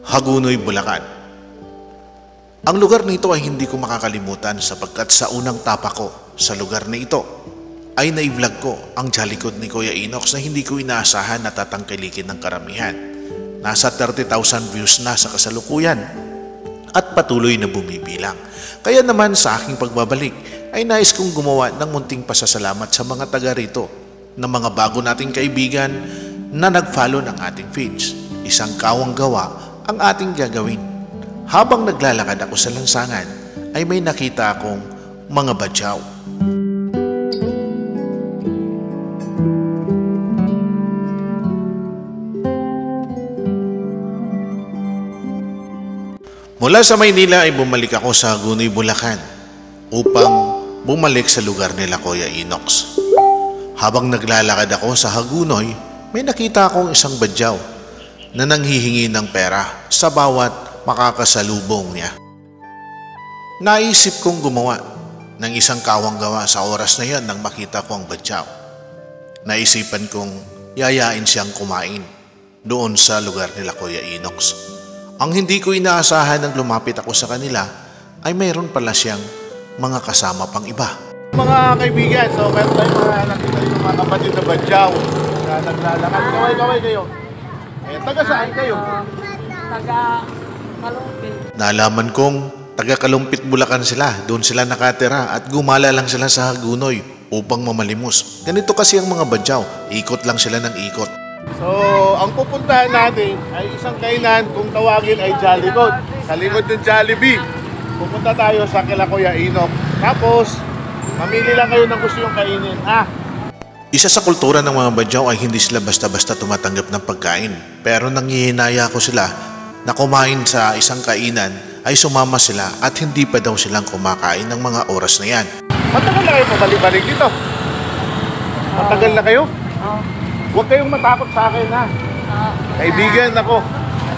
Hagunoy, Bulacan. Ang lugar na ito ay hindi ko makakalimutan sapagkat sa unang tapa ko sa lugar na ito ay na-vlog ko ang Jollycod ni Kuya Inox na hindi ko inaasahan na tatangkilikin ng karamihan. Nasa 30,000 views na sa kasalukuyan at patuloy na bumibilang. Kaya naman sa aking pagbabalik ay nais kong gumawa ng munting pasasalamat sa mga taga rito na mga bago nating kaibigan na nag-follow ng ating feeds. Isang kawang gawa ang ating gagawin. Habang naglalakad ako sa lansangan ay may nakita akong mga badyaw. Mula sa Maynila ay bumalik ako sa Hagunoy, Bulacan upang bumalik sa lugar nila Kuya Inox. Habang naglalakad ako sa Hagunoy, may nakita akong isang badyaw na nanghihingi ng pera sa bawat makakasalubong niya. Naisip kong gumawa ng isang kawang gawa sa oras na yan nang makita ko ang badyaw. Naisipan kong yayain siyang kumain doon sa lugar nila Kuya Inox. Ang hindi ko inaasahan nang lumapit ako sa kanila ay mayroon pala siyang mga kasama pang iba. Mga kaibigan, so meron tayong mga nakita yung mga kapatid na badyaw na naglalakad. Kaway-kaway kayo. Eh, taga saan kayo? Taga Kalumpit. Nalaman kong taga Kalumpit, Bulacan sila. Doon sila nakatira at gumala lang sila sa Hagunoy upang mamalimos. Ganito kasi ang mga badyaw, ikot lang sila ng ikot. So, ang pupuntahan natin ay isang kainan kung tawagin ay Jollycod. Sa likod ng Jollibee, pupunta tayo sa kila Kuya Inox. Tapos, mamili lang kayo ng gusto yung kainin. Isa sa kultura ng mga badyaw ay hindi sila basta-basta tumatanggap ng pagkain. Pero nanghihinaya ko sila na kumain sa isang kainan ay sumama sila at hindi pa daw silang kumakain ng mga oras na yan. Matagal na kayo pabalik-balik dito? Matagal na kayo? Huwag kayong matakot sa akin, ha? Kaibigan ako.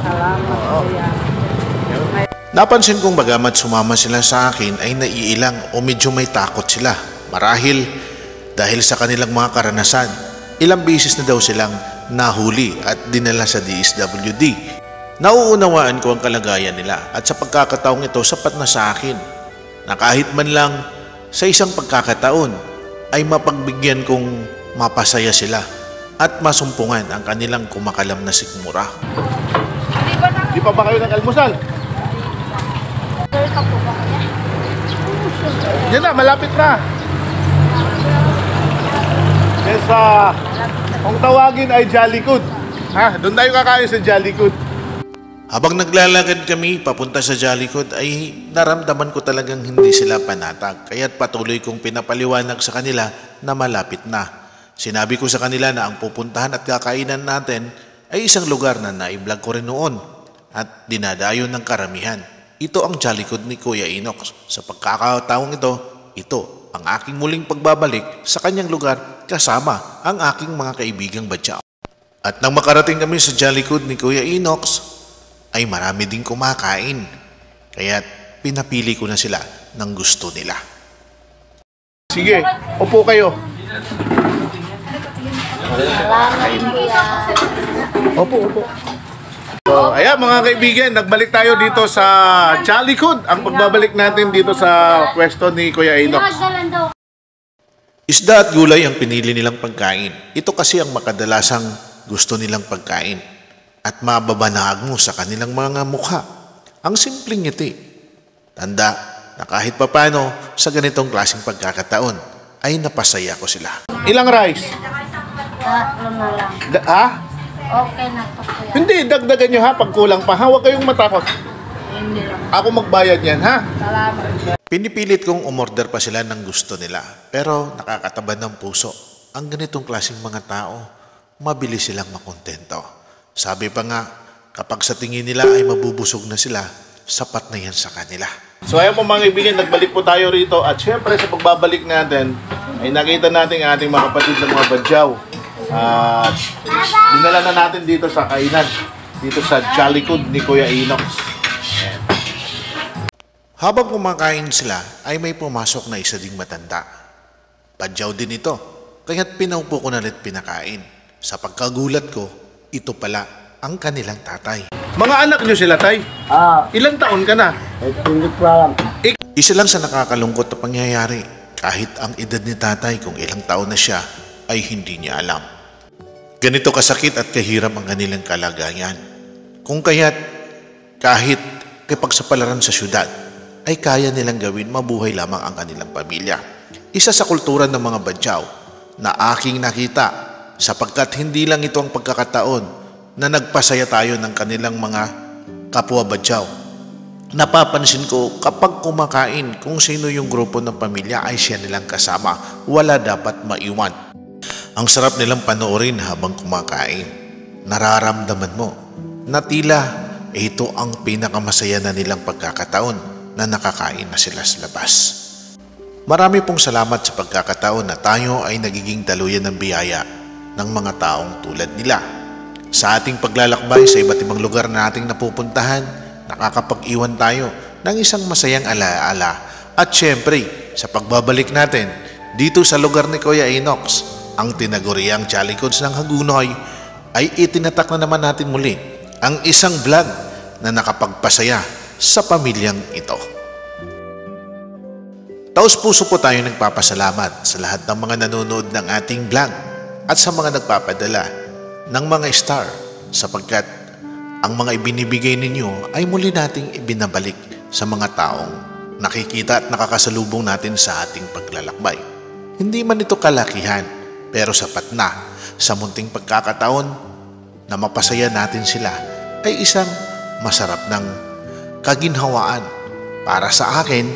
Salamat, Kuya. Napansin kong bagamat sumama sila sa akin ay naiilang o medyo may takot sila. Marahil dahil sa kanilang mga karanasan, ilang beses na daw silang nahuli at dinala sa DSWD. Nauunawaan ko ang kalagayan nila at sa pagkakataong ito sapat na sa akin na kahit man lang sa isang pagkakataon ay mapagbigyan kong mapasaya sila at masumpungan ang kanilang kumakalam na sikmura. Di pa ba kayo nag-almusal? Yan na, malapit na. Yes, kung tawagin ay Jollycod. Doon tayo kakain sa Jollycod. Habang naglalakad kami papunta sa Jollycod ay naramdaman ko talagang hindi sila panatag. Kaya't patuloy kong pinapaliwanag sa kanila na malapit na. Sinabi ko sa kanila na ang pupuntahan at kakainan natin ay isang lugar na na-vlog ko rin noon at dinadayo ng karamihan. Ito ang Jollycod ni Kuya Inox. Sa pagkakataong ito ang aking muling pagbabalik sa kanyang lugar kasama ang aking mga kaibigang badyaw. At nang makarating kami sa Jollycod ni Kuya Inox, ay marami ding kumakain. Kaya't pinapili ko na sila ng gusto nila. Sige, upo kayo. Salamat, Kuya. Opo. So, ayan mga kaibigan, nagbalik tayo dito sa Jollycod. Ang pagbabalik natin dito sa pwesto ni Kuya Inox. Isda at gulay ang pinili nilang pagkain. Ito kasi ang makadalasang gusto nilang pagkain. At mababanag mo sa kanilang mga mukha. Ang simpleng ngiti. Tanda na kahit papano sa ganitong klaseng pagkakataon ay napasaya ko sila. Ilang rice? Tatlo na lang. Okay na to, Kuya. Hindi, dagdagan nyo ha, pag kulang pa ha. Huwag kayong matakot. Hindi lang. Ako magbayad yan ha. Salamat. Pinipilit kong umorder pa sila ng gusto nila. Pero nakakataba ng puso. Ang ganitong klaseng mga tao, mabilis silang makontento. Sabi pa nga, kapag sa tingin nila ay mabubusog na sila, sapat na yan sa kanila. So ayan po mga kaibigan, nagbalik po tayo rito. At syempre sa pagbabalik natin, ay nakita natin ang ating mga kapatid ng mga badyaw. At dinala na natin dito sa kainan. Dito sa Jollycod ni Kuya Inox. Ayan. Habang kumakain sila, ay may pumasok na isa ding matanda. Badyaw din ito, kaya't pinaupo ko na rin pinakain. Sa pagkagulat ko, ito pala ang kanilang tatay. Mga anak nyo sila, tay? Ilang taon ka na? Hindi ko alam. Isa lang sa nakakalungkot na pangyayari, kahit ang edad ni tatay kung ilang taon na siya ay hindi niya alam. Ganito kasakit at kahirap ang kanilang kalagayan. Kung kaya't kahit kipagsapalaran sa syudad, ay kaya nilang gawin mabuhay lamang ang kanilang pamilya. Isa sa kultura ng mga Badyaw na aking nakita sapagkat hindi lang ito ang pagkakataon na nagpasaya tayo ng kanilang mga kapwa Badyaw. Napapansin ko kapag kumakain kung sino yung grupo ng pamilya ay siya nilang kasama, wala dapat maiwan. Ang sarap nilang panoorin habang kumakain. Nararamdaman mo na tila ito ang pinakamasaya na nilang pagkakataon na nakakain na sila sa labas. Marami pong salamat sa pagkakataon na tayo ay nagiging daluyan ng biyaya ng mga taong tulad nila. Sa ating paglalakbay sa iba't ibang lugar na ating napupuntahan, nakakapag-iwan tayo ng isang masayang alaala. At syempre, sa pagbabalik natin dito sa lugar ni Kuya Enox, ang tinaguriang Jolly Goods ng Hagonoy, ay itinatak na naman natin muli ang isang vlog na nakapagpasaya sa pamilyang ito. Taos puso po tayo nagpapasalamat sa lahat ng mga nanonood ng ating vlog at sa mga nagpapadala ng mga star sapagkat ang mga ibinibigay ninyo ay muli nating ibinabalik sa mga taong nakikita at nakakasalubong natin sa ating paglalakbay. Hindi man ito kalakihan, pero sapat na sa munting pagkakataon na mapasaya natin sila ay isang masarap ng kaginhawaan para sa akin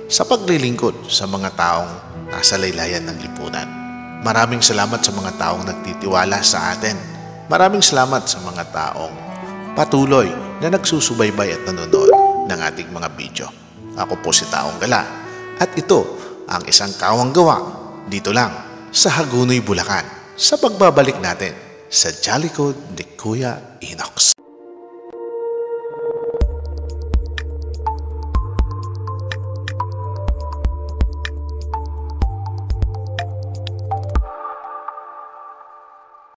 sa paglilingkod sa mga taong nasa laylayan ng lipunan. Maraming salamat sa mga taong nagtitiwala sa atin. Maraming salamat sa mga taong patuloy na nagsusubaybay at nanonood ng ating mga video. Ako po si Taong Gala at ito ang isang kawang gawa dito lang sa Hagonoy, Bulacan sa pagbabalik natin sa Jolly Good ni Kuya